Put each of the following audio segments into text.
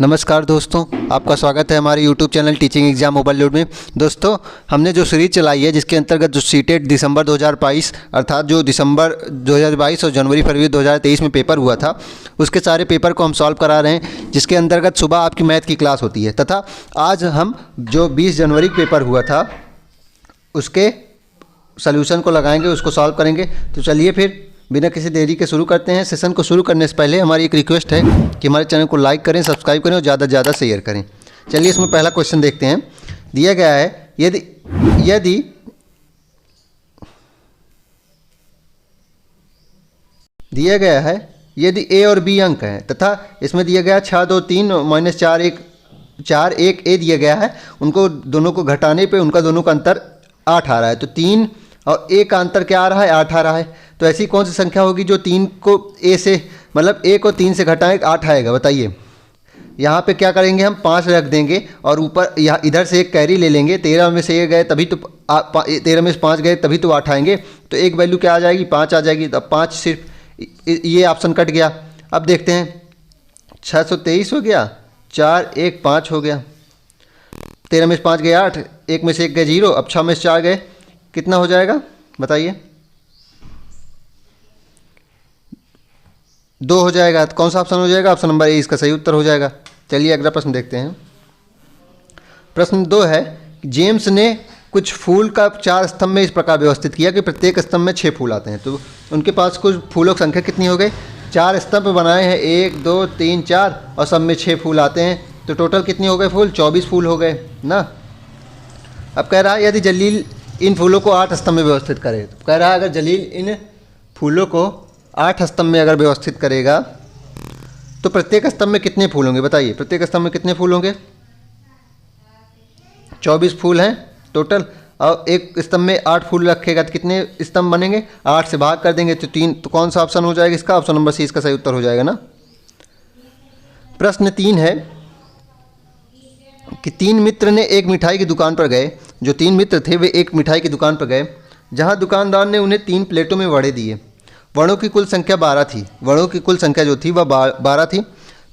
नमस्कार दोस्तों, आपका स्वागत है हमारे YouTube channel teaching exam mobile load में। दोस्तों, हमने जो सीरीज चलाई है जिसके अंतर्गत जो सीटेट दिसंबर 2022 अर्थात जो दिसंबर 2022 और जनवरी फरवरी 2023 में पेपर हुआ था, उसके सारे पेपर को हम सॉल्व करा रहे हैं, जिसके अंतर्गत सुबह आपकी मैथ की क्लास होती है। तथा आज हम जो 20 जनवरी पेपर हुआ था उसके सोल्यूशन को लगाएंगे, उसको सॉल्व करेंगे। तो चलिए फिर बिना किसी देरी के शुरू करते हैं। सेशन को शुरू करने से पहले हमारी एक रिक्वेस्ट है कि हमारे चैनल को लाइक करें, सब्सक्राइब करें और ज़्यादा से ज़्यादा शेयर करें। चलिए इसमें पहला क्वेश्चन देखते हैं। दिया गया है यदि ए और बी अंक हैं तथा इसमें दिया गया 6 2 3 -4 1 ए दिया गया है, उनको दोनों को घटाने पे उनका दोनों का अंतर 8 आ रहा है। तो 3 और ए का अंतर क्या आ रहा है? 8 आ रहा है। तो ऐसी कौन सी संख्या होगी जो 3 को ए से मतलब ए को 3 से घटाएं 8 आएगा? बताइए। यहाँ पे क्या करेंगे, हम 5 रख देंगे और ऊपर यहाँ इधर से एक कैरी ले लेंगे। 13 में से ये गए तभी तो 13 में से 5 गए तभी तो 8 आएंगे। तो एक वैल्यू क्या आ जाएगी? 5 आ जाएगी। तो 5 सिर्फ ये ऑप्शन कट गया। अब देखते हैं 623 हो गया, 4 1 5 हो गया। 13 में से 5 गए 8, 1 में से 1 गए 0, अब 6 में से 4 गए, कितना हो जाएगा बताइए? 2 हो जाएगा। तो कौन सा ऑप्शन हो जाएगा? ऑप्शन नंबर ए इसका सही उत्तर हो जाएगा। चलिए अगला प्रश्न देखते हैं। प्रश्न 2 है, जेम्स ने कुछ फूल का 4 स्तंभ में इस प्रकार व्यवस्थित किया कि प्रत्येक स्तंभ में 6 फूल आते हैं। तो उनके पास कुछ फूलों की संख्या कितनी हो गई? 4 स्तंभ बनाए हैं, 1 2 3 4 और सब में 6 फूल आते हैं। तो टोटल कितने हो गए फूल? 24 फूल हो गए ना। अब कह रहा है यदि जलील इन फूलों को 8 स्तंभ में व्यवस्थित करे। तो कह रहा है अगर जलील इन फूलों को 8 स्तंभ में अगर व्यवस्थित करेगा तो प्रत्येक स्तंभ में कितने फूल होंगे? बताइए। प्रत्येक स्तंभ में कितने फूल होंगे? 24 फूल हैं टोटल। और एक स्तंभ में 8 फूल रखेगा तो कितने स्तंभ बनेंगे? 8 से भाग कर देंगे तो 3। तो कौन सा ऑप्शन हो जाएगा इसका? ऑप्शन नंबर सी इसका सही उत्तर हो जाएगा ना। प्रश्न 3 है कि 3 मित्र ने एक मिठाई की दुकान पर गए। जो 3 मित्र थे वे एक मिठाई की दुकान पर गए, जहां दुकानदार ने उन्हें 3 प्लेटों में वड़े दिए। वड़ों की कुल संख्या 12 थी। वड़ों की कुल संख्या जो थी वह 12 थी।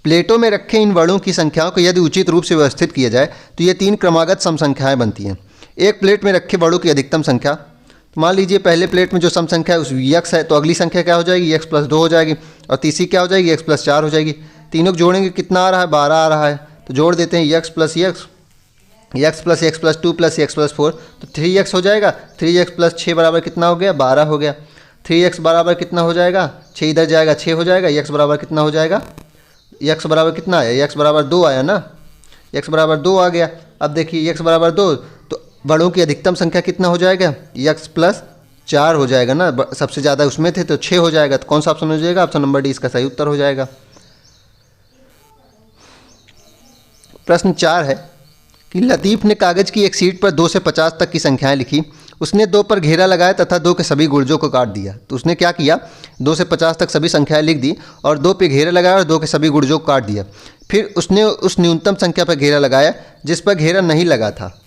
प्लेटों में रखे इन वड़ों की संख्याओं को यदि उचित रूप से व्यवस्थित किया जाए तो ये 3 क्रमागत सम संख्याएँ बनती हैं। एक प्लेट में रखे वड़ों की अधिकतम संख्या, तो मान लीजिए पहले प्लेट में जो सम संख्या है उस यक्स है, तो अगली संख्या क्या हो जाएगी? x + 2 हो जाएगी। और तीसरी क्या हो जाएगी? x + 4 हो जाएगी। तीनों को जोड़ेंगे कितना आ रहा है? 12 आ रहा है। तो जोड़ देते हैं x + x, x + x + 2 + x + 4, तो 3x हो जाएगा। 3x + 6 बराबर कितना हो गया? 12 हो गया। 3x बराबर कितना हो जाएगा? 6 इधर जाएगा 6 हो जाएगा। x बराबर कितना हो जाएगा? x बराबर कितना आया? x बराबर 2 आया ना। x बराबर 2 आ गया। अब देखिए x बराबर 2, तो बड़ों की अधिकतम संख्या कितना हो जाएगा? x + 4 हो जाएगा ना। सबसे ज़्यादा उसमें थे तो 6 हो जाएगा। तो कौन सा ऑप्शन हो जाएगा? ऑप्शन नंबर डी इसका सही उत्तर हो जाएगा। प्रश्न 4 है कि लतीफ़ ने कागज़ की एक शीट पर 2 से 50 तक की संख्याएं लिखी। उसने 2 पर घेरा लगाया तथा 2 के सभी गुर्जों को काट दिया। तो उसने क्या किया? 2 से 50 तक सभी संख्याएं लिख दी और 2 पे घेरा लगाया और 2 के सभी गुर्जों को काट दिया। फिर उसने उस न्यूनतम संख्या पर घेरा लगाया जिस पर घेरा नहीं लगा था,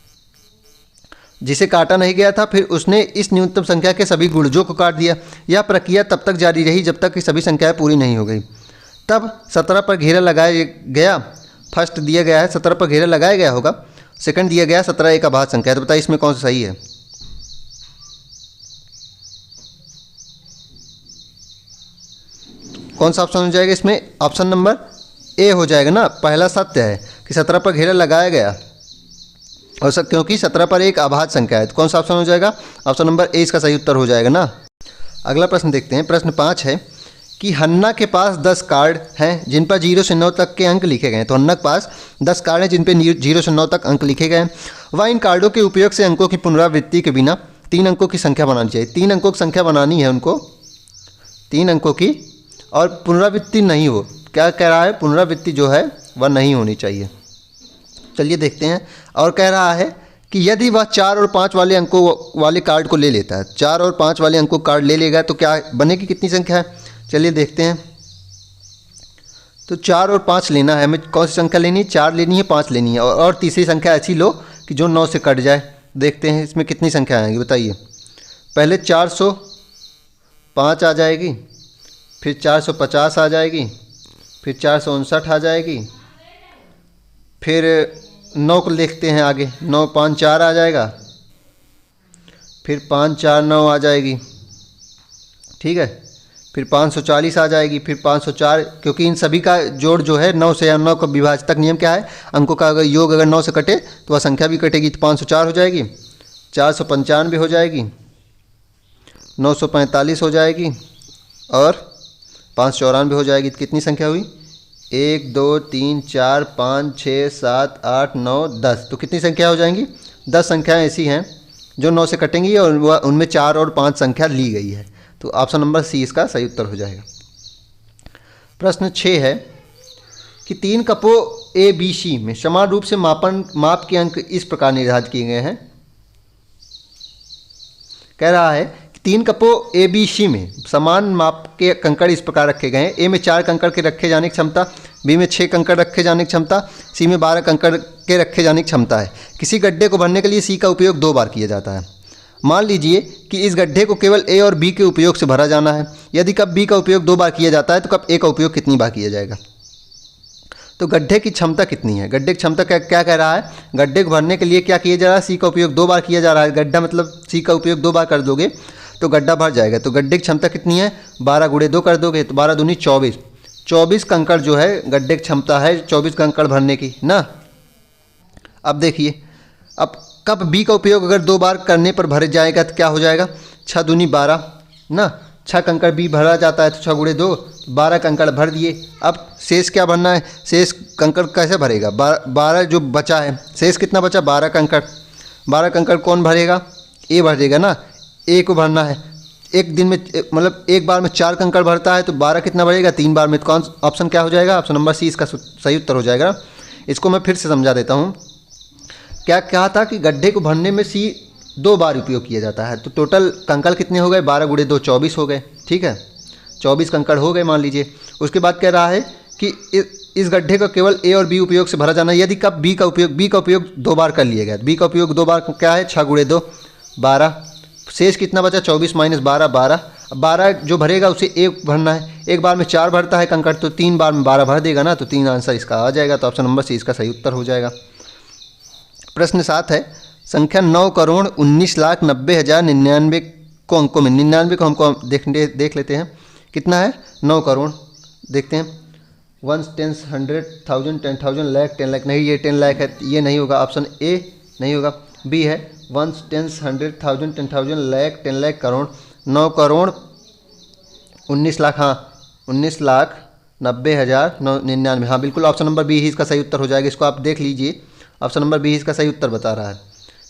जिसे काटा नहीं गया था। फिर उसने इस न्यूनतम संख्या के सभी गुर्जों को काट दिया। यह प्रक्रिया तब तक जारी रही जब तक कि सभी संख्याएँ पूरी नहीं हो गई। तब 17 पर घेरा लगाया गया। फर्स्ट दिया गया है 17 पर घेरा लगाया गया होगा, सेकंड दिया गया 17 एक अभाज्य संख्या है। तो बताइए इसमें कौन सा सही है? कौन सा ऑप्शन हो जाएगा इसमें? ऑप्शन नंबर ए हो जाएगा ना। पहला सत्य है कि 17 पर घेरा लगाया गया और क्योंकि 17 पर एक अभाज्य संख्या है। तो कौन सा ऑप्शन हो जाएगा? ऑप्शन नंबर ए इसका सही उत्तर हो जाएगा ना। अगला प्रश्न देखते हैं। प्रश्न 5 है कि हन्ना के पास 10 कार्ड हैं जिन पर 0 से 9 तक के अंक लिखे गए हैं। तो हन्ना के पास 10 कार्ड हैं जिन पर 0 से 9 तक अंक लिखे गए हैं। वह इन कार्डों के उपयोग से अंकों की पुनरावृत्ति के बिना 3 अंकों की संख्या बनानी चाहिए। 3 अंकों की संख्या बनानी है उनको, 3 अंकों की, और पुनरावृत्ति नहीं हो। क्या कह रहा है? पुनरावृत्ति जो है वह नहीं होनी चाहिए। चलिए देखते हैं। और कह रहा है कि यदि वह 4 और 5 वाले अंकों वाले कार्ड को ले लेता है, 4 और 5 वाले अंकों कार्ड ले लेगा तो क्या बनेगी? कितनी संख्या है? चलिए देखते हैं। तो 4 और 5 लेना है हमें। कौन सी संख्या लेनी है? 4 लेनी है, 5 लेनी है, और तीसरी संख्या ऐसी लो कि जो 9 से कट जाए। देखते हैं इसमें कितनी संख्या आएगी बताइए। पहले 405 आ जाएगी, फिर 450 आ जाएगी, फिर 459 आ जाएगी, फिर 9 को लिखते हैं आगे, 9 5 4 आ जाएगा, फिर 5 4 9 आ जाएगी, ठीक है, फिर 540 आ जाएगी, फिर 504, क्योंकि इन सभी का जोड़ जो है 9 से, या 9 का विभाजक नियम क्या है, अंकों का अगर योग अगर 9 से कटे तो वह संख्या भी कटेगी, तो 504 हो जाएगी, 495 हो जाएगी, 945 हो जाएगी और 594 हो जाएगी। तो कितनी संख्या हुई? 1 2 3 4 5 6 7 8 9 10। तो कितनी संख्या हो जाएंगी? 10 संख्याएँ ऐसी हैं जो 9 से कटेंगी और उनमें 4 और 5 संख्या ली गई है। तो ऑप्शन नंबर सी इसका सही उत्तर हो जाएगा। प्रश्न 6 है कि 3 कपों ए बी सी में समान रूप से माप के अंक इस प्रकार निर्धारित किए गए हैं। कह रहा है कि 3 कपों ए बी सी में समान माप के कंकड़ इस प्रकार रखे गए हैं। ए में 4 कंकड़ के रखे जाने की क्षमता, बी में 6 कंकड़ रखे जाने की क्षमता, सी में 12 कंकड़ के रखे जाने की क्षमता है। किसी गड्ढे को भरने के लिए सी का उपयोग 2 बार किया जाता है। मान लीजिए कि इस गड्ढे को केवल ए और बी के उपयोग से भरा जाना है। यदि कब बी का उपयोग 2 बार किया जाता है तो कब ए का उपयोग कितनी बार किया जाएगा? तो गड्ढे की क्षमता कितनी है? गड्ढे की क्षमता क्या कह रहा है? गड्ढे को भरने के लिए क्या किया जा रहा है? सी का उपयोग 2 बार किया जा रहा है। गड्ढा मतलब सी का उपयोग 2 बार कर दोगे तो गड्ढा भर जाएगा। तो गड्ढे की क्षमता कितनी है? 12 गुणे 2 कर दोगे तो 12 दूनी 24। 24 कंकड़ जो है गड्ढे की क्षमता है 24 कंकड़ भरने की ना। अब देखिए, अब कब बी का उपयोग अगर 2 बार करने पर भर जाएगा तो क्या हो जाएगा? 6 दूनी 12 ना। 6 कंकड़ बी भरा जाता है तो 6 गुणे 2 12 कंकड़ भर दिए। अब शेष क्या भरना है? शेष कंकड़ कैसे भरेगा? 12 जो बचा है, शेष कितना बचा? 12 कंकड़। 12 कंकड़ कौन भरेगा? ए भरेगा ना। ए को भरना है। एक दिन में मतलब एक बार में 4 कंकड़ भरता है तो 12 कितना भरेगा? 3 बार में। तो कौन ऑप्शन क्या हो जाएगा? ऑप्शन नंबर सी इसका सही उत्तर हो जाएगा। इसको मैं फिर से समझा देता हूँ। क्या कहा था कि गड्ढे को भरने में सी 2 बार उपयोग किया जाता है। तो टोटल कंकड़ कितने हो गए? 12 गुणे 2 24 हो गए, ठीक है। 24 कंकड़ हो गए मान लीजिए। उसके बाद कह रहा है कि इस गड्ढे को केवल ए और बी उपयोग से भरा जाना है। यदि कब बी का उपयोग 2 बार कर लिया गया। बी का उपयोग 2 बार क्या है? 6 गुणे 2 12। शेष कितना बचा? 24 माइनस 12 12। 12 जो भरेगा उसे एक भरना है। एक बार में 4 भरता है कंकड़ तो 3 बार में 12 भर देगा ना। तो 3 आंसर इसका आ जाएगा। तो ऑप्शन नंबर सी इसका सही उत्तर हो जाएगा। प्रश्न 7 है संख्या 9,19,90,099 को अंकों में 99 को हमको देख लेते हैं कितना है? 9 करोड़। देखते हैं 1 10 100 1000 10,000 लाख 10 लाख नहीं, ये 10 लाख है, ये नहीं होगा। ऑप्शन ए नहीं होगा, बी है 1 10 100 1000 10,000 लाख 10 लाख करोड़। 9 करोड़ 19 लाख, हाँ 19,90,099। हाँ बिल्कुल, ऑप्शन नंबर बी ही इसका सही उत्तर हो जाएगा। इसको आप देख लीजिए, ऑप्शन नंबर बी इसका सही उत्तर बता रहा है।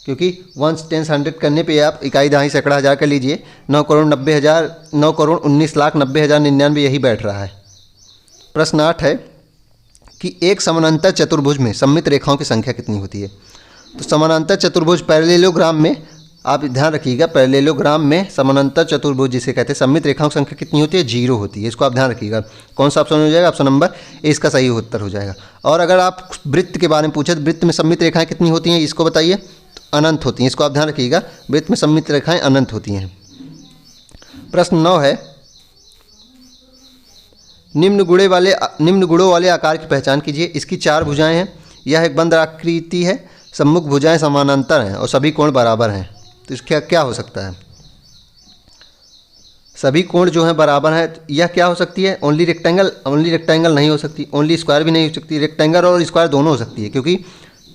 क्योंकि 1 10 100 करने पे आप इकाई दहाई सैकड़ा हज़ार कर लीजिए। 9,19,90,099 यही बैठ रहा है। प्रश्न 8 है कि एक समानांतर चतुर्भुज में सममित रेखाओं की संख्या कितनी होती है? तो समानांतर चतुर्भुज पैरेललोग्राम में आप ध्यान रखिएगा, पैरेललोग्राम में समानांतर चतुर्भुज जिसे कहते हैं सममित रेखाओं की संख्या कितनी होती है? 0 होती है। इसको आप ध्यान रखिएगा। कौन सा ऑप्शन हो जाएगा? ऑप्शन नंबर ए इसका सही उत्तर हो जाएगा। और अगर आप वृत्त के बारे में पूछे तो वृत्त में सममित रेखाएं कितनी होती हैं इसको बताइए? तो अनंत होती हैं। इसको आप ध्यान रखिएगा, वृत्त में सममित रेखाएं अनंत होती हैं। प्रश्न 9 है निम्न गुणों वाले आकार की पहचान कीजिए। इसकी 4 भुजाएं हैं, यह एक बंद आकृति है, सम्मुख भुजाएं समानांतर हैं और सभी कोण बराबर हैं। तो इसका क्या हो सकता है? सभी कोण जो हैं बराबर हैं, तो यह क्या हो सकती है? ओनली रेक्टेंगल नहीं हो सकती, ओनली स्क्वायर भी नहीं हो सकती। रेक्टेंगल और स्क्वायर दोनों हो सकती है क्योंकि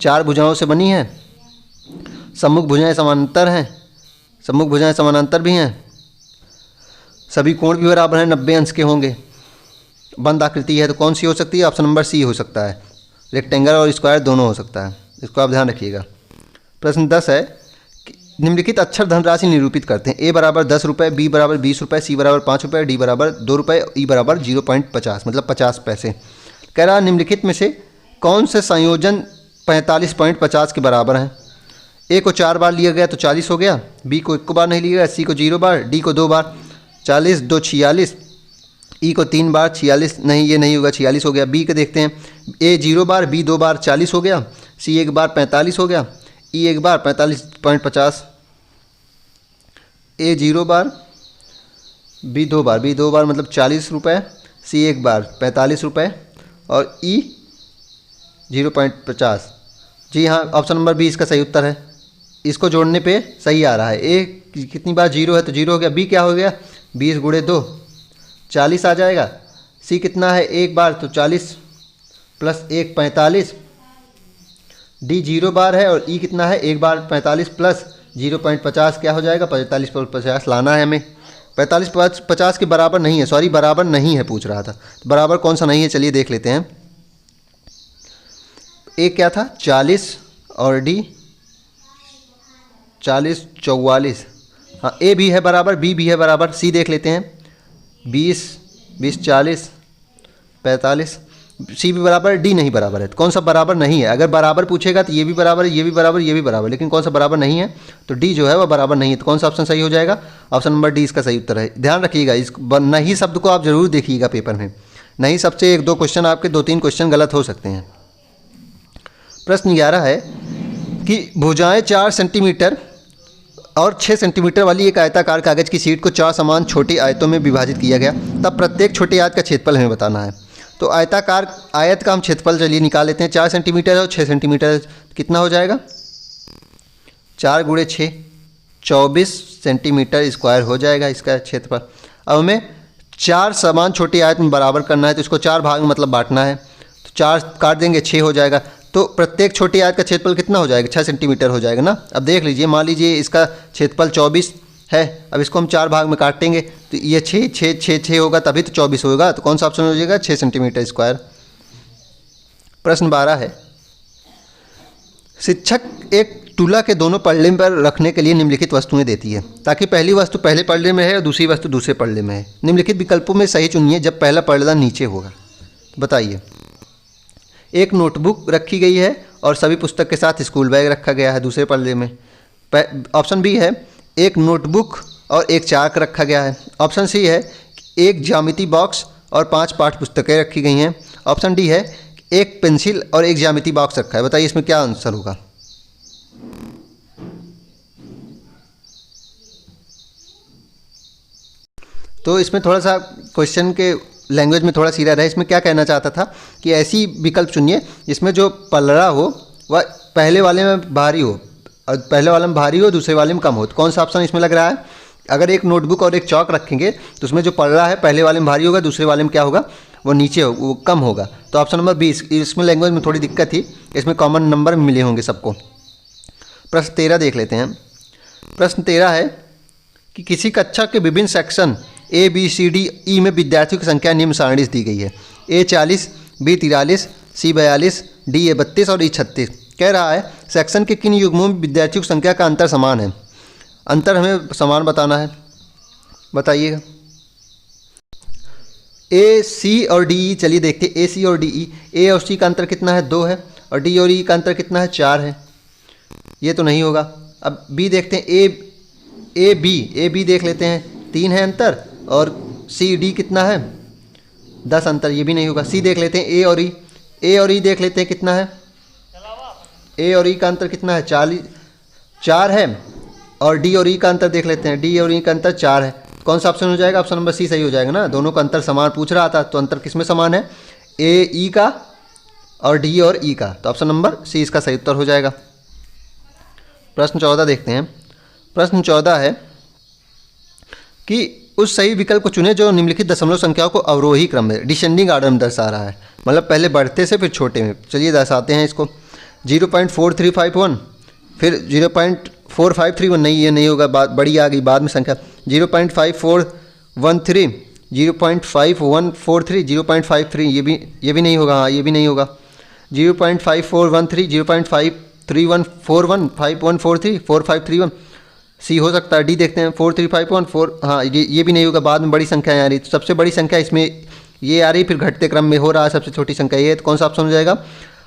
4 भुजाओं से बनी है। सम्मुख भुजाएं समानांतर हैं, सम्मुख भुजाएं समानांतर भी हैं, सभी कोण भी बराबर हैं, 90 अंश के होंगे। बंद आकृति है तो कौन सी हो सकती है? ऑप्शन नंबर सी हो सकता है। रेक्टेंगल और स्क्वायर दोनों हो सकता है। इसको आप ध्यान रखिएगा। प्रश्न 10 है कि निम्नलिखित अक्षर धनराशि निरूपित करते हैं। ए बराबर 10 रुपये, बी बराबर 20 रुपये, सी बराबर 5 रुपये, डी बराबर 2 रुपये, ई बराबर 0.50 मतलब 50 पैसे। कह रहा निम्नलिखित में से कौन से संयोजन 45.50 के बराबर हैं? ए को 4 बार लिया गया तो 40 हो गया, बी को 1 बार नहीं लिया गया, सी को 0 बार, डी को 2 बार। 40 2 46, ई को 3 बार 46 नहीं, ये नहीं होगा, 46 हो गया। बी के देखते हैं, ए 0 बार, बी 2 बार 40 हो गया, सी 1 बार 45 हो गया, ई 1 बार 45.50। ए 0 बार, बी 2 बार मतलब 40 रुपये, सी 1 बार 45 रुपये और ई 0.50। जी हाँ, ऑप्शन नंबर बी इसका सही उत्तर है। इसको जोड़ने पे सही आ रहा है। ए कितनी बार 0 है तो 0 हो गया। बी क्या हो गया, 20 गुणे 2 40 आ जाएगा। सी कितना है, एक बार तो 40 प्लस 1 45। डी 0 बार है और ई कितना है, एक बार 45 प्लस 0.50 क्या हो जाएगा, 45 पर 50 लाना है हमें। 45 50 के बराबर नहीं है, सॉरी बराबर नहीं है पूछ रहा था। तो बराबर कौन सा नहीं है, चलिए देख लेते हैं। ए क्या था 40 और डी 40 44। हाँ, ए भी है बराबर, बी भी है बराबर। सी देख लेते हैं, 20 20 40 45। सी भी बराबर, डी नहीं बराबर है। तो कौन सा बराबर नहीं है, अगर बराबर पूछेगा तो ये भी बराबर है, ये भी बराबर, ये भी बराबर, लेकिन कौन सा बराबर नहीं है, तो डी जो है वह बराबर नहीं है। तो कौन सा ऑप्शन सही हो जाएगा, ऑप्शन नंबर डी इसका सही उत्तर है। ध्यान रखिएगा, इस नहीं शब्द को आप जरूर देखिएगा पेपर में। नहीं शब्द से 1-2 क्वेश्चन आपके 2-3 क्वेश्चन गलत हो सकते हैं। प्रश्न 11 है कि भुजाएं 4 सेंटीमीटर और 6 सेंटीमीटर वाली एक आयताकार कागज की शीट को 4 समान छोटी आयतों में विभाजित किया गया, तब प्रत्येक छोटी आयत का क्षेत्रफल हमें बताना है। तो आयताकार आयत का हम क्षेत्रफल चलिए निकाल लेते हैं। 4 सेंटीमीटर और 6 सेंटीमीटर कितना हो जाएगा, 4 गुणे 6 24 सेंटीमीटर स्क्वायर हो जाएगा इसका क्षेत्रफल। अब हमें 4 समान छोटी आयत में बराबर करना है, तो इसको 4 भाग में मतलब बांटना है। तो 4 काट देंगे 6 हो जाएगा। तो प्रत्येक छोटी आयत का क्षेत्रफल कितना हो जाएगा, 6 सेंटीमीटर हो जाएगा ना। अब देख लीजिए, मान लीजिए इसका क्षेत्रफल 24 है। अब इसको हम 4 भाग में काटेंगे तो ये 6 6 6 6 होगा, तभी तो 24 होगा। तो कौन सा ऑप्शन हो जाएगा, 6 सेंटीमीटर स्क्वायर। प्रश्न 12 है, शिक्षक एक तुला के दोनों पल्ले पर रखने के लिए निम्नलिखित वस्तुएं देती है, ताकि पहली वस्तु पहले पल्ले में है और दूसरी वस्तु दूसरे पल्ले में है। निम्नलिखित विकल्पों में सही चुनिए जब पहला पल्ला नीचे होगा। बताइए। एक नोटबुक रखी गई है और सभी पुस्तक के साथ स्कूल बैग रखा गया है दूसरे पल्ले में। ऑप्शन बी है एक नोटबुक और एक चार्ट रखा गया है। ऑप्शन सी है एक ज्यामिति बॉक्स और 5 पाठ्य पुस्तकें रखी गई हैं। ऑप्शन डी है एक पेंसिल और एक ज्यामिति बॉक्स रखा है। बताइए इसमें क्या आंसर होगा। तो इसमें थोड़ा सा क्वेश्चन के लैंग्वेज में थोड़ा सीधा रहे। इसमें क्या कहना चाहता था कि ऐसी विकल्प चुनिए जिसमें जो पलड़ा हो वह पहले वाले में भारी हो और पहले वाले में भारी हो, दूसरे वाले में कम हो। तो कौन सा ऑप्शन इसमें लग रहा है, अगर एक नोटबुक और एक चौक रखेंगे तो उसमें जो पलड़ा है पहले वाले में भारी होगा, दूसरे वाले में क्या होगा, वो नीचे हो, वो कम होगा। तो ऑप्शन नंबर 20। इसमें लैंग्वेज में थोड़ी दिक्कत थी, इसमें कॉमन नंबर मिले होंगे सबको। प्रश्न 13 देख लेते हैं। प्रश्न 13 है कि किसी कक्षा के विभिन्न section A B C D E में विद्यार्थियों की संख्या निम्न सारणी दी गई है। ए 40, बी 43, सी 42, डी 32 और ई 36। कह रहा है सेक्शन के किन युग्मों में विद्यार्थियों की संख्या का अंतर समान है। अंतर हमें समान बताना है, बताइएगा। ए सी और डी ई, चलिए देखते हैं। ए सी और डी ई, ए और सी का अंतर कितना है, 2 है, और डी और ई का अंतर कितना है, 4 है। ये तो नहीं होगा। अब बी देखते हैं। ए बी देख लेते हैं, 3 है अंतर, और सी डी कितना है, 10 अंतर, ये भी नहीं होगा। सी देख लेते हैं। ए और ई देख लेते हैं कितना है, ए और ई का अंतर कितना है, 4 है, और डी और ई का अंतर देख लेते हैं। डी और ई का अंतर 4 है। कौन सा ऑप्शन हो जाएगा, ऑप्शन नंबर सी सही हो जाएगा ना। दोनों का अंतर समान पूछ रहा था, तो अंतर किसमें समान है, ए ई का और डी और ई का। तो ऑप्शन नंबर सी इसका सही उत्तर हो जाएगा। प्रश्न 14 देखते हैं। प्रश्न 14 है कि उस सही विकल्प को चुने जो निम्नलिखित दशमलव संख्याओं को अवरोही क्रम में, डिसेंडिंग ऑर्डर में दर्शा रहा है, मतलब पहले बढ़ते से फिर छोटे में। चलिए दर्शाते हैं इसको। 0.4351, फिर 0.4531, नहीं ये नहीं होगा, बड़ी आ गई बाद में संख्या। 0.5413, 0.5143, 0.53, ये भी नहीं होगा। हाँ, ये भी नहीं होगा। 0.5413, 0.53141, 5143, 4531, सी हो सकता है। डी देखते हैं, 43514, हाँ ये भी नहीं होगा, बाद में बड़ी संख्या आ रही। तो सबसे बड़ी संख्या इसमें ये आ रही, फिर घटते क्रम में हो रहा है, सबसे छोटी संख्या ये है। तो कौन सा ऑप्शन हो जाएगा,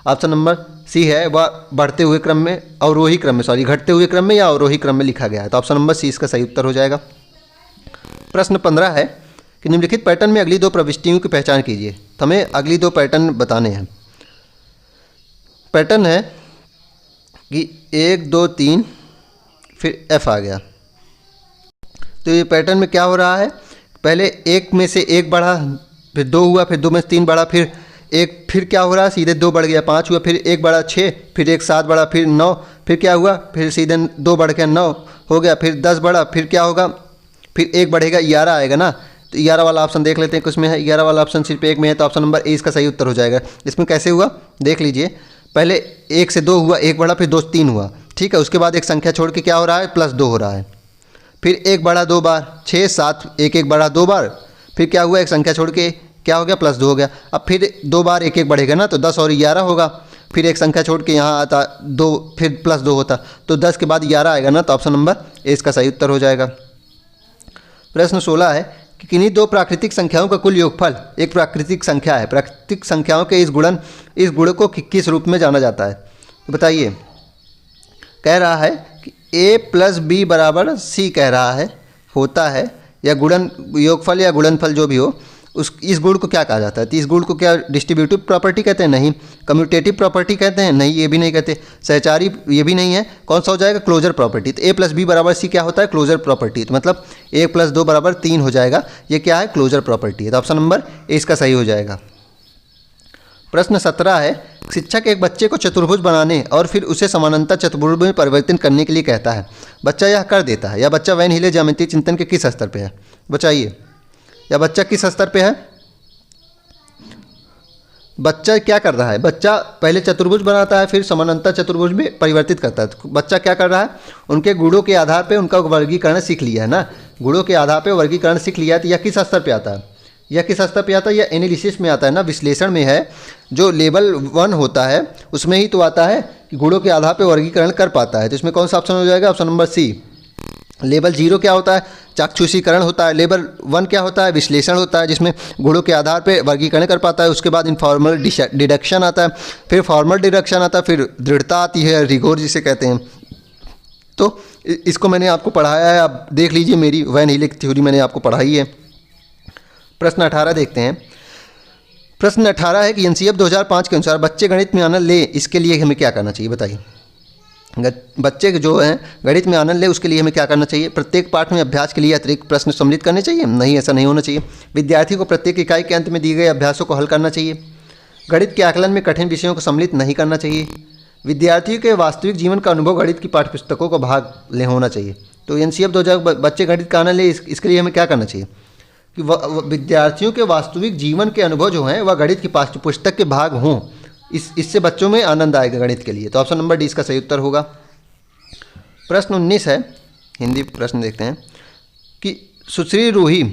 ऑप्शन नंबर सी है, वह बढ़ते हुए क्रम में, अवरोही क्रम में, सॉरी घटते हुए क्रम में या अवरोही क्रम में लिखा गया है। तो ऑप्शन नंबर सी इसका सही उत्तर हो जाएगा। प्रश्न 15 है कि निम्नलिखित पैटर्न में अगली 2 प्रविष्टियों की पहचान कीजिए। तो हमें अगली 2 पैटर्न बताने हैं। पैटर्न है कि 1 2 3, फिर एफ आ गया। तो ये पैटर्न में क्या हो रहा है, पहले 1 में से 1 बढ़ा, फिर 2 हुआ, फिर 2 में से 3 बढ़ा, फिर एक फिर क्या हो रहा है, सीधे 2 बढ़ गया 5 हुआ, फिर 1 बढ़ा 6, फिर 1 7 बढ़ा, फिर 9, फिर क्या हुआ, फिर सीधे 2 बढ़ के 9 हो गया, फिर 10 बढ़ा, फिर क्या होगा, फिर 1 बढ़ेगा 11 आएगा ना। तो 11 वाला ऑप्शन देख लेते हैं किसमें है। 11 वाला ऑप्शन सिर्फ एक में है, तो ऑप्शन नंबर ए इसका सही उत्तर हो जाएगा। इसमें कैसे हुआ देख लीजिए, पहले 1 से 2 हुआ, 1 बढ़ा, फिर 2 से 3 हुआ, ठीक है। उसके बाद एक संख्या छोड़ के क्या हो रहा है, +2 हो रहा है, फिर 1 बढ़ा 2 बार, 6 7, 1 1 बढ़ा 2 बार, फिर क्या हुआ, एक संख्या छोड़ के क्या हो गया, +2 हो गया। अब फिर 2 बार 1 1 बढ़ेगा ना, तो 10 और 11 होगा, फिर एक संख्या छोड़ के यहाँ आता 2, फिर +2 होता, तो 10 के बाद 11 आएगा ना, तो ऑप्शन नंबर ए इसका सही उत्तर हो जाएगा। प्रश्न 16 है कि किन्हीं 2 प्राकृतिक संख्याओं का कुल योगफल एक प्राकृतिक संख्या है। प्राकृतिक संख्याओं के इस गुण को किस रूप में जाना जाता है, तो बताइए। कह रहा है कि a + b = c कह रहा है, होता है, या गुणन योगफल या गुणनफल जो भी हो, इस गुण को क्या कहा जाता है। तो इस गुण को क्या डिस्ट्रीब्यूटिव प्रॉपर्टी कहते हैं, नहीं। कम्यूटेटिव प्रॉपर्टी कहते हैं, नहीं, ये भी नहीं कहते। सहचारी, ये भी नहीं है। कौन सा हो जाएगा, क्लोजर प्रॉपर्टी। तो a + b = c क्या होता है, क्लोजर प्रॉपर्टी। तो मतलब 1 + 2 = 3 हो जाएगा, ये क्या है, क्लोजर प्रॉपर्टी है। तो ऑप्शन नंबर ए इसका सही हो जाएगा। प्रश्न 17 है, शिक्षक एक बच्चे को चतुर्भुज बनाने और फिर उसे समानांतर चतुर्भुज में परिवर्तन करने के लिए कहता है। बच्चा यह कर देता है, या बच्चा वैन हीले ज्यामितीय चिंतन के किस स्तर पे है, बताइए। या बच्चा किस स्तर पे है, बच्चा क्या कर रहा है, बच्चा पहले चतुर्भुज बनाता है, फिर समानांतर चतुर्भुज में परिवर्तित करता है। तो बच्चा क्या कर रहा है, उनके गुणों के आधार पे उनका वर्गीकरण सीख लिया है ना, गुणों के आधार पे वर्गीकरण सीख लिया है। तो यह किस स्तर पे आता है, यह किस स्तर पे आता है, यह एनालिसिस में आता है ना, विश्लेषण में है। जो लेवल 1 होता है उसमें ही तो आता है कि गुणों के आधार पे वर्गीकरण कर पाता है। तो इसमें कौन सा ऑप्शन हो जाएगा, ऑप्शन नंबर सी। लेवल 0 क्या होता है, चाक्षुषीकरण होता है। लेवल 1 क्या होता है, विश्लेषण होता है, जिसमें गुणों के आधार पे वर्गीकरण कर पाता है। उसके बाद इनफॉर्मल डिडक्शन आता है, फिर फॉर्मल डिडक्शन आता है, फिर दृढ़ता आती है, रिगोर जिसे कहते हैं। तो इसको मैंने आपको पढ़ाया है, आप देख लीजिए, मेरी वैन हीले की थ्योरी मैंने आपको पढ़ाई है। प्रश्न 18 देखते हैं। प्रश्न 18 है कि एनसीएफ 2005 के अनुसार बच्चे गणित में आनंद ले, इसके लिए हमें क्या करना चाहिए, बताइए। बच्चे जो हैं गणित में आनंद ले, उसके लिए हमें क्या करना चाहिए। प्रत्येक पाठ में अभ्यास के लिए अतिरिक्त प्रश्न सम्मिलित करने चाहिए, नहीं, ऐसा नहीं होना चाहिए। विद्यार्थी को प्रत्येक इकाई के अंत में दिए गए अभ्यासों को हल करना चाहिए। गणित के आकलन में कठिन विषयों को सम्मिलित नहीं करना चाहिए। विद्यार्थियों के वास्तविक जीवन का अनुभव गणित की पाठ्यपुस्तकों का भाग ले होना चाहिए। तो एनसीएफ 2000 बच्चे गणित का आनंद ले, इसके लिए हमें क्या करना चाहिए कि विद्यार्थियों के वास्तविक जीवन के अनुभव जो हैं वह गणित की पाठ्यपुस्तक के भाग हों, इससे बच्चों में आनंद आएगा गणित के लिए। तो ऑप्शन नंबर डी इसका सही उत्तर होगा। प्रश्न 19 है, हिंदी प्रश्न देखते हैं कि सुश्री रूही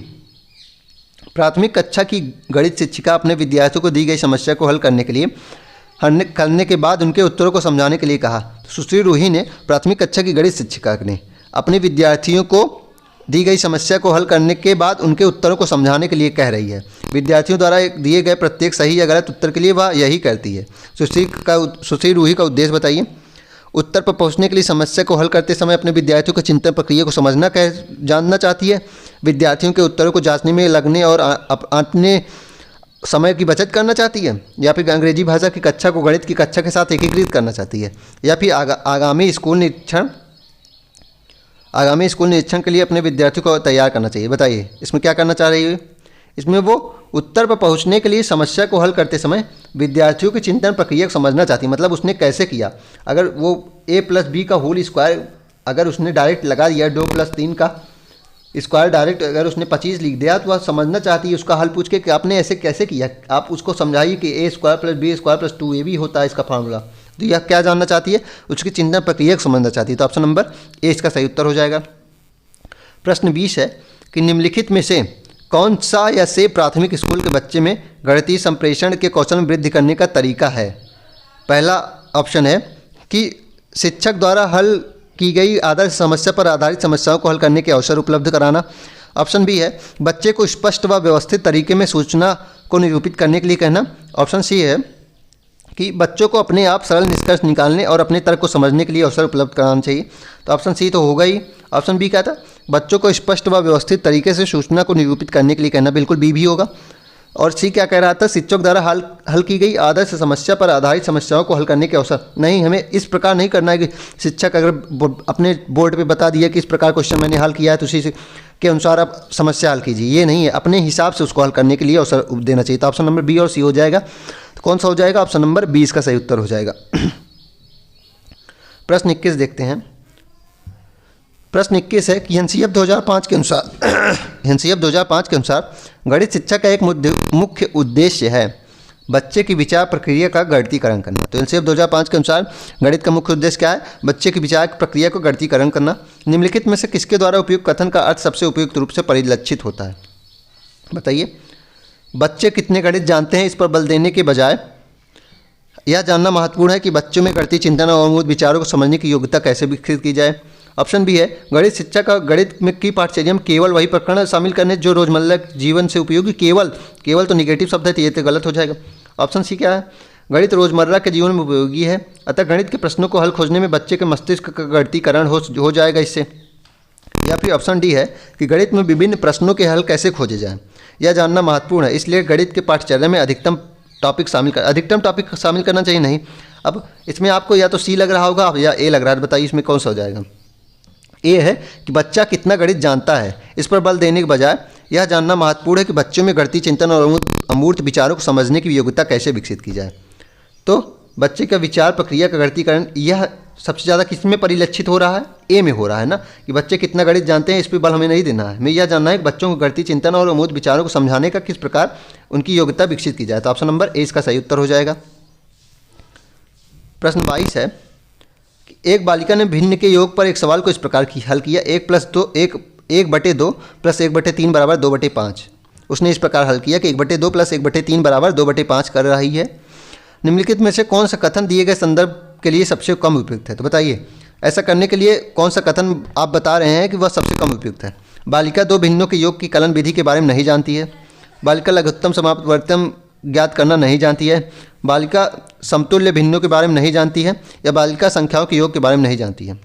प्राथमिक कक्षा की गणित शिक्षिका अपने विद्यार्थियों को दी गई समस्या को हल करने के बाद उनके उत्तरों को समझाने के लिए कहा। तो सुश्री रूही ने प्राथमिक कक्षा की गणित शिक्षिका ने अपने विद्यार्थियों को दी गई समस्या को हल करने के बाद उनके उत्तरों को समझाने के लिए कह रही है। विद्यार्थियों द्वारा दिए गए प्रत्येक सही या गलत उत्तर के लिए वह यही करती है। सुश्री रूही का उद्देश्य बताइए। उत्तर पर पहुंचने के लिए समस्या को हल करते समय अपने विद्यार्थियों की चिंतन प्रक्रिया को जानना चाहती है। विद्यार्थियों के उत्तरों को जांचने में लगने और अपने समय की बचत करना चाहती है, या फिर अंग्रेजी भाषा की कक्षा को गणित की कक्षा के साथ एकीकृत करना चाहती है, या फिर आगामी स्कूल निरीक्षण के लिए अपने विद्यार्थियों को तैयार करना चाहिए। बताइए इसमें क्या करना चाह रही है। इसमें वो उत्तर पर पहुंचने के लिए समस्या को हल करते समय विद्यार्थियों की चिंतन प्रक्रिया को समझना चाहती है। मतलब उसने कैसे किया, अगर वो a + b का होल स्क्वायर अगर उसने डायरेक्ट लगा दिया, 2 + 3 का स्क्वायर डायरेक्ट अगर उसने 25 लिख दिया, तो वह समझना चाहती है, उसका हल पूछ के कि आपने ऐसे कैसे किया। आप उसको समझाइए कि a² + b² + 2ab होता है इसका फार्मूला। तो यह क्या जानना चाहती है, उसकी चिंतन प्रक्रिया को समझना चाहती है। तो ऑप्शन नंबर ए इसका सही उत्तर हो जाएगा। प्रश्न 20 है कि निम्नलिखित में से कौन सा या से प्राथमिक स्कूल के बच्चे में गणितीय संप्रेषण के कौशल में वृद्धि करने का तरीका है। पहला ऑप्शन है कि शिक्षक द्वारा हल की गई आदर्श समस्या पर आधारित समस्याओं को हल करने के अवसर उपलब्ध कराना। ऑप्शन बी है बच्चे को स्पष्ट व व्यवस्थित तरीके में सूचना को निरूपित करने के लिए कहना। ऑप्शन सी है कि बच्चों को अपने आप सरल निष्कर्ष निकालने और अपने तर्क को समझने के लिए अवसर उपलब्ध कराना चाहिए। तो ऑप्शन सी तो होगा ही। ऑप्शन बी क्या था, बच्चों को स्पष्ट व व्यवस्थित तरीके से सूचना को निरूपित करने के लिए कहना, बिल्कुल बी भी होगा। और सी क्या कह रहा था, शिक्षक द्वारा हल की गई आदर्श समस्या पर आधारित समस्याओं को हल करने के अवसर। नहीं, हमें इस प्रकार नहीं करना है कि शिक्षक अगर अपने बोर्ड पे बता दिया कि इस प्रकार क्वेश्चन मैंने हल किया है तो उसी के अनुसार आप समस्या हल कीजिए, ये नहीं है। अपने हिसाब से उसको हल करने के लिए अवसर देना चाहिए। तो ऑप्शन नंबर बी और सी हो जाएगा। कौन सा हो जाएगा? ऑप्शन नंबर 20 का सही उत्तर हो जाएगा। प्रश्न 21 देखते हैं। प्रश्न 21 है कि एनसीएफ 2005 के अनुसार गणित शिक्षा का एक मुख्य उद्देश्य है बच्चे की विचार प्रक्रिया का गणितीकरण करना। तो एनसीएफ 2005 के अनुसार गणित का मुख्य उद्देश्य क्या है? बच्चे की विचार प्रक्रिया को गणितीकरण करना। निम्नलिखित में से किसके द्वारा उपयुक्त कथन का अर्थ सबसे उपयुक्त रूप से परिलक्षित होता है? बताइए। बच्चे कितने गणित जानते हैं, इस पर बल देने के बजाय यह जानना महत्वपूर्ण है कि बच्चों में गणितीय चिंतन और अमूर्त विचारों को समझने की योग्यता कैसे विकसित की जाए। ऑप्शन बी है, गणित शिक्षा का गणित में की पाठ्यचर्या में केवल वही प्रकरण शामिल करने जो रोजमर्रा जीवन से उपयोगी। केवल तो निगेटिव शब्द है, तो ये तो गलत हो जाएगा। ऑप्शन सी क्या है? गणित रोजमर्रा के जीवन में उपयोगी है, अतः गणित के प्रश्नों को हल खोजने में बच्चे के मस्तिष्क का गणितीकरण हो जाएगा इससे। या फिर ऑप्शन डी है कि गणित में विभिन्न प्रश्नों के हल कैसे खोजे जाएं, यह जानना महत्वपूर्ण है, इसलिए गणित के पाठ्यचर्या में अधिकतम टॉपिक शामिल करना चाहिए। नहीं, अब इसमें आपको या तो सी लग रहा होगा या ए लग रहा है, बताइए इसमें कौन सा हो जाएगा? ए है कि बच्चा कितना गणित जानता है, इस पर बल देने के बजाय यह जानना महत्वपूर्ण है कि बच्चों में गणितीय चिंतन और अमूर्त विचारों को समझने की योग्यता कैसे विकसित की जाए। तो बच्चे का विचार प्रक्रिया का गणितीकरण यह सबसे ज़्यादा किस में परिलक्षित हो रहा है? ए में हो रहा है ना, कि बच्चे कितना गणित जानते हैं, इस पर बल हमें नहीं देना है। हमें यह जानना है कि बच्चों को गणितीय चिंतन और अमूर्त विचारों को समझाने का किस प्रकार उनकी योग्यता विकसित की जाए। तो ऑप्शन नंबर ए इसका सही उत्तर हो जाएगा। प्रश्न 22 है कि एक बालिका ने भिन्न के योग पर एक सवाल को इस प्रकार हल किया। 1/2 प्लस 1/3 बराबर 2/5। उसने इस प्रकार हल किया कि 1/2 प्लस 1/3 बराबर 2/5 कर रही है। निम्नलिखित में से कौन सा कथन दिए गए संदर्भ के लिए सबसे कम उपयुक्त है? तो बताइए, ऐसा करने के लिए कौन सा कथन आप बता रहे हैं कि वह सबसे कम उपयुक्त है? बालिका दो भिन्नों के योग की कलन विधि के बारे में नहीं जानती है। बालिका लघुत्तम समापवर्तम ज्ञात करना नहीं जानती है। बालिका समतुल्य भिन्नों के बारे में नहीं जानती है, या बालिका संख्याओं के योग के बारे में नहीं जानती है।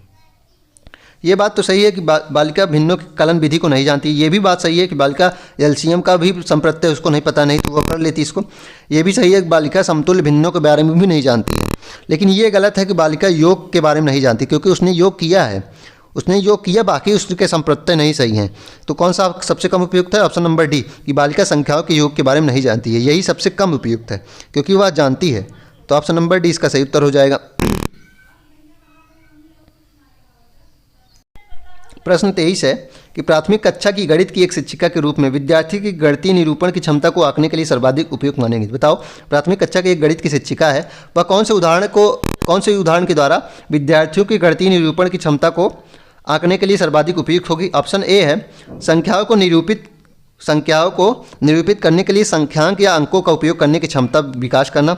ये बात तो सही है कि बालिका भिन्नों की कलन विधि को नहीं जानती। ये भी बात सही है कि बालिका एलसीएम का भी संप्रत्यय उसको नहीं पता, नहीं तो वो कर लेती इसको। ये भी सही है कि बालिका समतुल्य भिन्नों के बारे में भी नहीं जानती है। लेकिन ये गलत है कि बालिका योग के बारे में नहीं जानती, क्योंकि उसने योग किया है। बाकी उसके संप्रत्यय नहीं सही हैं। तो कौन सा सबसे कम उपयुक्त है? ऑप्शन नंबर डी, कि बालिका संख्याओं के योग के बारे में नहीं जानती है, यही सबसे कम उपयुक्त है, क्योंकि वह जानती है। तो ऑप्शन नंबर डी इसका सही उत्तर हो जाएगा। प्रश्न 23 है कि प्राथमिक कक्षा की गणित की एक शिक्षिका के रूप में विद्यार्थी की गणितीय निरूपण की क्षमता को आंकने के लिए सर्वाधिक उपयुक्त मानेंगे। बताओ, प्राथमिक कक्षा की एक गणित की शिक्षिका है, वह कौन से उदाहरण के द्वारा विद्यार्थियों की गणितीय निरूपण की क्षमता को आंकने के लिए सर्वाधिक उपयुक्त होगी? ऑप्शन ए है, संख्याओं को निरूपित करने के लिए संख्यांक या अंकों का उपयोग करने की क्षमता विकास करना।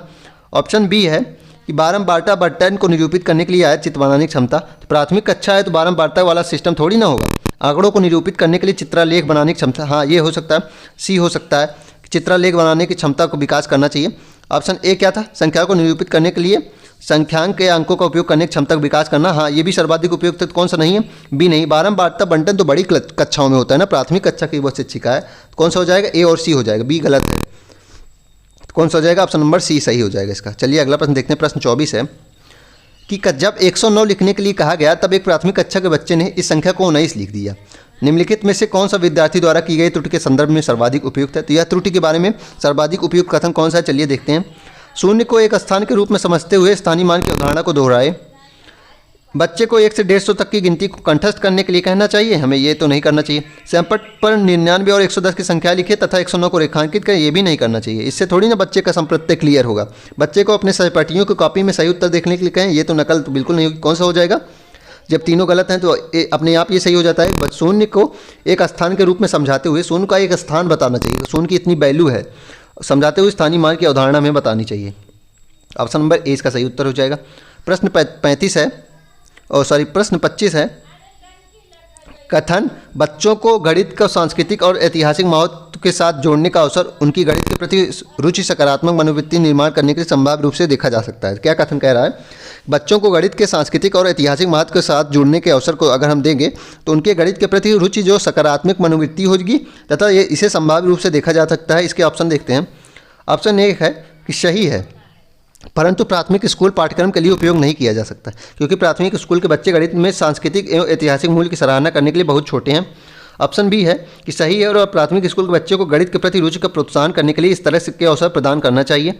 ऑप्शन बी है कि बारंबारता बटन को निरूपित करने के लिए आयत चित्र बनाने की क्षमता। तो प्राथमिक कक्षा है तो बारंबारता वाला सिस्टम थोड़ी ना होगा। आंकड़ों को निरूपित करने के लिए चित्रालेख बनाने की क्षमता, हाँ ये हो सकता है। सी हो सकता है कि चित्रालेख बनाने की क्षमता को विकास करना चाहिए। ऑप्शन ए क्या था? संख्याओं को निरूपित करने के लिए संख्यांक के अंकों का उपयोग करने की क्षमता को विकास करना, हाँ ये भी सर्वाधिक उपयुक्त है। तो कौन सा नहीं है? बी नहीं, बारंबारता बंटन तो बड़ी कक्षाओं में होता है ना, प्राथमिक कक्षा की वो शिक्षिका है। तो कौन सा हो जाएगा? ए और सी हो जाएगा, बी गलत है। कौन सा हो जाएगा? ऑप्शन नंबर सी सही हो जाएगा इसका। चलिए अगला प्रश्न देखते हैं। प्रश्न 24 है कि जब 109 लिखने के लिए कहा गया तब एक प्राथमिक कक्षा के बच्चे ने इस संख्या को 19 लिख दिया। निम्नलिखित में से कौन सा विद्यार्थी द्वारा की गई त्रुटि के संदर्भ में सर्वाधिक उपयुक्त है? तो यह त्रुटि के बारे में सर्वाधिक उपयुक्त कथन कौन सा है? चलिए देखते हैं। शून्य को एक स्थान के रूप में समझते हुए स्थानीय मान की अवधारणा को दोहराए। बच्चे को 1 से 150 तक की गिनती को कंठस्थ करने के लिए कहना चाहिए, हमें ये तो नहीं करना चाहिए। सैंपट पर 99 और 110 की संख्या लिखे तथा 109 को रेखांकित करें, ये भी नहीं करना चाहिए। इससे थोड़ी ना बच्चे का संप्रत्यय क्लियर होगा। बच्चे को अपने सहपाठियों की कॉपी में सही उत्तर देखने के लिए कहें, ये तो नकल तो बिल्कुल नहीं होगी। कौन सा हो जाएगा? जब तीनों गलत हैं तो अपने आप ये सही हो जाता है। शून्य को एक स्थान के रूप में समझाते हुए शून्य का एक स्थान बताना चाहिए, शून्य की इतनी वैल्यू है, समझाते हुए स्थानीय मान की अवधारणा में बतानी चाहिए। ऑप्शन नंबर ए इसका सही उत्तर हो जाएगा। प्रश्न 25 है कथन बच्चों को गणित का सांस्कृतिक और ऐतिहासिक महत्व के साथ जोड़ने का अवसर उनकी गणित के प्रति रुचि सकारात्मक मनोवृत्ति निर्माण करने के लिए संभाव्य रूप से देखा जा सकता है। क्या कथन कह रहा है? बच्चों को गणित के सांस्कृतिक और ऐतिहासिक महत्व के साथ जुड़ने के अवसर को अगर हम देंगे तो उनके गणित के प्रति रुचि जो सकारात्मक मनोवृत्ति होगी तथा इसे संभाव्य रूप से देखा जा सकता है। इसके ऑप्शन देखते हैं। ऑप्शन ए है कि सही है, परंतु प्राथमिक स्कूल पाठ्यक्रम के लिए उपयोग नहीं किया जा सकता, क्योंकि प्राथमिक स्कूल के बच्चे गणित में सांस्कृतिक एवं ऐतिहासिक मूल्य की सराहना करने के लिए बहुत छोटे हैं। ऑप्शन बी है कि सही है और प्राथमिक स्कूल के बच्चे को गणित के प्रति रुचि का प्रोत्साहन करने के लिए इस तरह के अवसर प्रदान करना चाहिए।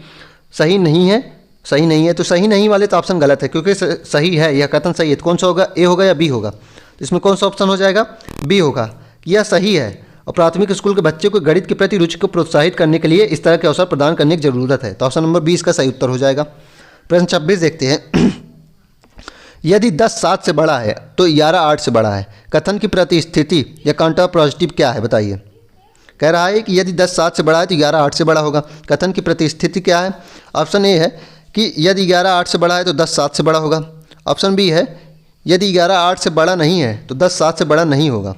सही नहीं है, सही नहीं है, तो सही नहीं वाले तो ऑप्शन गलत है, क्योंकि सही है, यह कथन सही है। तो कौन सा होगा, ए होगा या बी होगा? तो इसमें कौन सा ऑप्शन हो जाएगा, बी होगा। यह सही है और प्राथमिक स्कूल के बच्चे को गणित के प्रति रुचि को प्रोत्साहित करने के लिए इस तरह के अवसर प्रदान करने की जरूरत है। तो ऑप्शन नंबर 20 का सही उत्तर हो जाएगा। प्रश्न 26 देखते हैं। यदि 10 7 से बड़ा है तो 11 8 से बड़ा है, कथन की प्रतिस्थिति या काउंटर पॉजिटिव क्या है, बताइए। कह रहा है कि यदि 10 7 से बड़ा है तो 11 8 से बड़ा होगा, कथन की प्रतिस्थिति क्या है? ऑप्शन ए है कि यदि 11 8 से बड़ा है तो 10 7 से बड़ा होगा। ऑप्शन बी है यदि 11 8 से बड़ा नहीं है तो 10 7 से बड़ा नहीं होगा।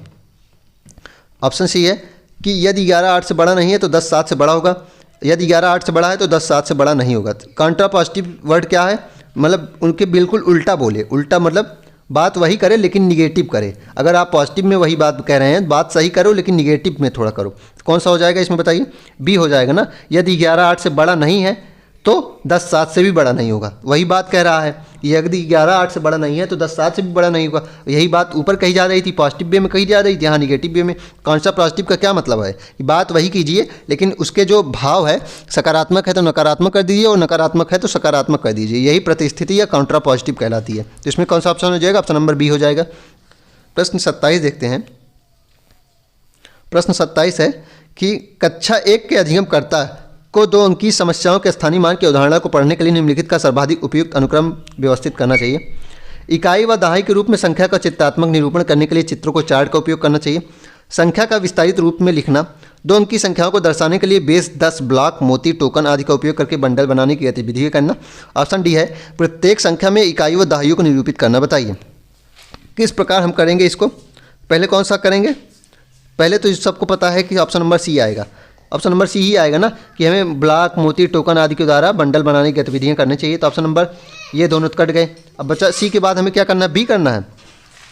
ऑप्शन सी है कि यदि 11 8 से बड़ा नहीं है तो 10 7 से बड़ा होगा, यदि 11 8 से बड़ा है तो 10 7 से बड़ा नहीं होगा। काउंटर पॉजिटिव वर्ड क्या है, मतलब उनके बिल्कुल उल्टा बोले, उल्टा मतलब बात वही करे लेकिन निगेटिव करे। अगर आप पॉजिटिव में वही बात कह रहे हैं, बात सही करो लेकिन निगेटिव में थोड़ा करो। कौन सा हो जाएगा इसमें, बताइए। बी हो जाएगा ना, यदि 11 8 से बड़ा नहीं है तो 10 7 से भी बड़ा नहीं होगा। वही बात कह रहा है, यदि 11 8 से बड़ा नहीं है तो 10 7 से भी बड़ा नहीं होगा। यही बात ऊपर कही जा रही थी, पॉजिटिव वे में कही जा रही थी, यहाँ निगेटिव वे में। कॉन्सेप्ट पॉजिटिव का क्या मतलब है कि बात वही कीजिए लेकिन उसके जो भाव है, सकारात्मक है तो नकारात्मक कर दीजिए और नकारात्मक है तो सकारात्मक कर दीजिए। यही प्रतिस्थिति या काउंटर पॉजिटिव कहलाती है। तो इसमें कौन सा ऑप्शन हो जाएगा, ऑप्शन नंबर बी हो जाएगा। प्रश्न 27 देखते हैं। प्रश्न 27 है कि कक्षा 1 के अधिगमकर्ता को 2 अंकीय समस्याओं के स्थानीय मान की अवधारणा को पढ़ने के लिए निम्नलिखित का सर्वाधिक उपयुक्त अनुक्रम व्यवस्थित करना चाहिए। इकाई व दहाई के रूप में संख्या का चित्रात्मक निरूपण करने के लिए चित्रों को चार्ट का उपयोग करना चाहिए। संख्या का विस्तारित रूप में लिखना। 2 अंकीय संख्याओं को दर्शाने के लिए बेस 10 ब्लॉक मोती टोकन आदि का उपयोग करके बंडल बनाने की गतिविधि करना। ऑप्शन डी है प्रत्येक संख्या में इकाई व दहाइयों को निरूपित करना। बताइए किस प्रकार हम करेंगे इसको। पहले कौन सा करेंगे, पहले तो सबको पता है कि ऑप्शन नंबर सी आएगा। ऑप्शन नंबर सी ही आएगा ना कि हमें ब्लॉक मोती टोकन आदि के द्वारा बंडल बनाने की गतिविधियाँ करनी चाहिए। तो ऑप्शन नंबर ये दोनों कट गए। अब बचा सी के बाद हमें क्या करना है, बी करना है।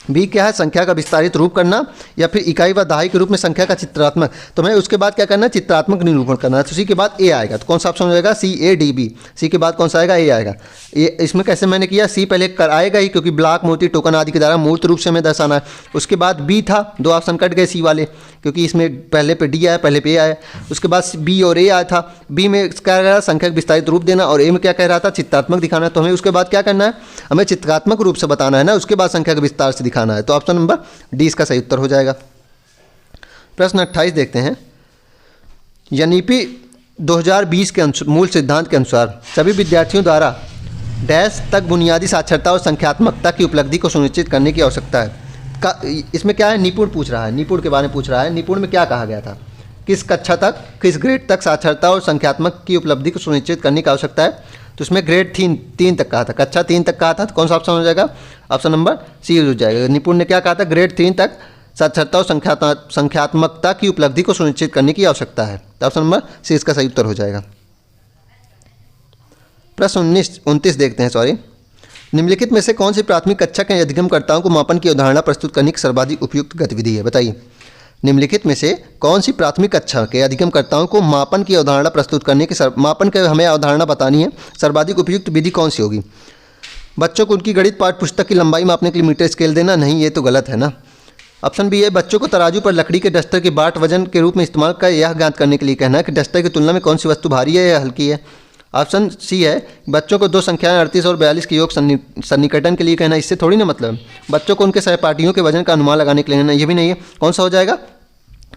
बी क्या है, संख्या का विस्तारित रूप करना या फिर इकाई व दहाई के रूप में संख्या का चित्रात्मक। तो हमें उसके बाद क्या करना है, चित्रात्मक निरूपण करना है। तो सी के बाद ए आएगा। तो कौन सा ऑप्शन हो जाएगा, सी ए डी बी। सी के बाद कौन सा आएगा, ए आएगा। ये इसमें कैसे मैंने किया, सी पहले कर आएगा ही क्योंकि ब्लॉक मोती टोकन आदि के द्वारा मूर्त रूप से हमें दर्शाना है। उसके बाद बी था, 2 ऑप्शन कट गए सी वाले क्योंकि इसमें पहले पे डी आया, पहले पे ए आया। उसके बाद बी और ए आया था। बी में क्या कह रहा था, संख्या का विस्तारित रूप देना, और ए में क्या कह रहा था, चित्रात्मक दिखाना। तो हमें उसके बाद क्या करना है, हमें चित्रात्मक रूप से बताना है ना, उसके बाद संख्या का विस्तार से दिखाना है। तो ऑप्शन नंबर डी इसका सही उत्तर हो जाएगा। प्रश्न 28 देखते हैं। यूनिपी 2020 के मूल सिद्धांत के अनुसार सभी विद्यार्थियों द्वारा डैश तक बुनियादी साक्षरता और संख्यात्मकता की उपलब्धि को सुनिश्चित करने की आवश्यकता है। इसमें क्या है, निपुण पूछ रहा है, निपुण के बारे में पूछ रहा है। निपुण में क्या कहा गया था, किस कक्षा तक, किस ग्रेड तक साक्षरता और संख्यात्मक की उपलब्धि को सुनिश्चित करने की आवश्यकता है। तो इसमें ग्रेड 3 तक कहा था, कक्षा 3 तक कहा था। तो कौन सा ऑप्शन हो जाएगा, ऑप्शन नंबर सी हो जाएगा। निपुण ने क्या कहा था, ग्रेड 3 तक साक्षरता और संख्यात्मकता की उपलब्धि को सुनिश्चित करने की आवश्यकता है। तो ऑप्शन नंबर सी इसका सही उत्तर हो जाएगा। प्रश्न 29 देखते हैं। निम्नलिखित में से कौन सी प्राथमिक कक्षा के अधिगमकर्ताओं को मापन की अवधारणा प्रस्तुत करने की सर्वाधिक उपयुक्त गतिविधि है, बताइए। निम्नलिखित में से कौन सी प्राथमिक कक्षा के अधिगमकर्ताओं को मापन की अवधारणा प्रस्तुत करने की मापन की हमें अवधारणा बतानी है, सर्वाधिक उपयुक्त विधि कौन सी होगी। बच्चों को उनकी गणित पाठ्य पुस्तक की लंबाई मापने के लिए मीटर स्केल देना, नहीं ये तो गलत है ना। ऑप्शन बी है बच्चों को तराजू पर लकड़ी के डस्टर के बाट वजन के रूप में इस्तेमाल कर यह ज्ञात करने के लिए कहना है कि डस्टर की तुलना में कौन सी वस्तु भारी है या हल्की है। ऑप्शन सी है बच्चों को 2 संख्याएं 38 और 42 के योग सन्निकटन के लिए कहना। इससे थोड़ी ना मतलब बच्चों को उनके सहपाठियों के वजन का अनुमान लगाने के लिए कहना, ये भी नहीं है। कौन सा हो जाएगा,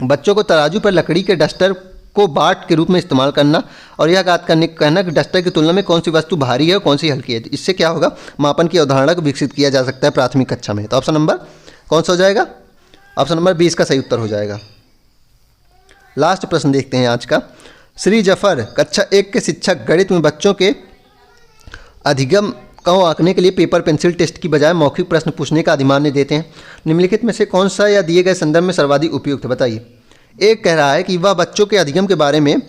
बच्चों को तराजू पर लकड़ी के डस्टर को बाट के रूप में इस्तेमाल करना और यह ज्ञात करने कहना कि डस्टर की तुलना में कौन सी वस्तु भारी है और कौन सी हल्की है। इससे क्या होगा, मापन की अवधारणा को विकसित किया जा सकता है प्राथमिक कक्षा में। तो ऑप्शन नंबर कौन सा हो जाएगा, ऑप्शन नंबर 20 का सही उत्तर हो जाएगा। लास्ट प्रश्न देखते हैं आज का। श्री जफर कक्षा 1 के शिक्षक गणित में बच्चों के अधिगम को आंकने के लिए पेपर पेंसिल टेस्ट की बजाय मौखिक प्रश्न पूछने का अधिमान्य देते हैं। निम्नलिखित में से कौन सा या दिए गए संदर्भ में सर्वाधिक उपयुक्त है, बताइए। एक कह रहा है कि वह बच्चों के अधिगम के बारे में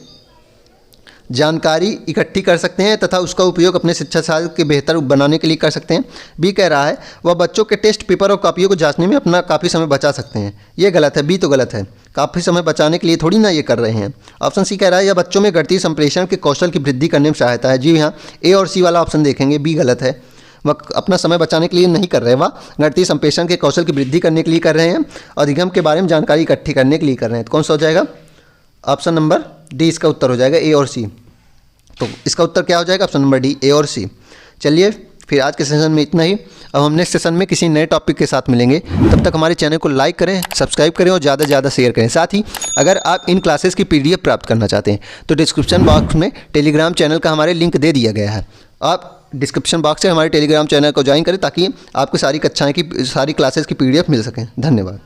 जानकारी इकट्ठी कर सकते हैं तथा उसका उपयोग अपने शिक्षा शास्त्र के बेहतर बनाने के लिए कर सकते हैं। बी कह रहा है वह बच्चों के टेस्ट पेपर और कॉपियों को जांचने में अपना काफ़ी समय बचा सकते हैं। ये गलत है, बी तो गलत है, काफ़ी समय बचाने के लिए थोड़ी ना ये कर रहे हैं। ऑप्शन सी कह रहा है यह बच्चों में गणितीय संप्रेषण के कौशल की वृद्धि करने में सहायता है। जी हाँ, ए और सी वाला ऑप्शन देखेंगे, बी गलत है। वह अपना समय बचाने के लिए नहीं कर रहे, वह गणितीय संप्रेषण के कौशल की वृद्धि करने के लिए कर रहे हैं, अधिगम के बारे में जानकारी इकट्ठी करने के लिए कर रहे हैं। तो कौन सा हो जाएगा, ऑप्शन नंबर डी इसका उत्तर हो जाएगा, ए और सी। तो इसका उत्तर क्या हो जाएगा? ऑप्शन नंबर डी, ए और सी। चलिए फिर आज के सेशन में इतना ही। अब हम नेक्स्ट सेशन में किसी नए टॉपिक के साथ मिलेंगे। तब तक हमारे चैनल को लाइक करें, सब्सक्राइब करें और ज़्यादा से ज़्यादा शेयर करें। साथ ही अगर आप इन क्लासेस की PDF प्राप्त करना चाहते हैं तो डिस्क्रिप्शन बॉक्स में टेलीग्राम चैनल का हमारे लिंक दे दिया गया है। आप डिस्क्रिप्शन बॉक्स से हमारे टेलीग्राम चैनल को ज्वाइन करें ताकि आपको सारी कक्षाएँ की सारी क्लासेस की PDF मिल सकें। धन्यवाद।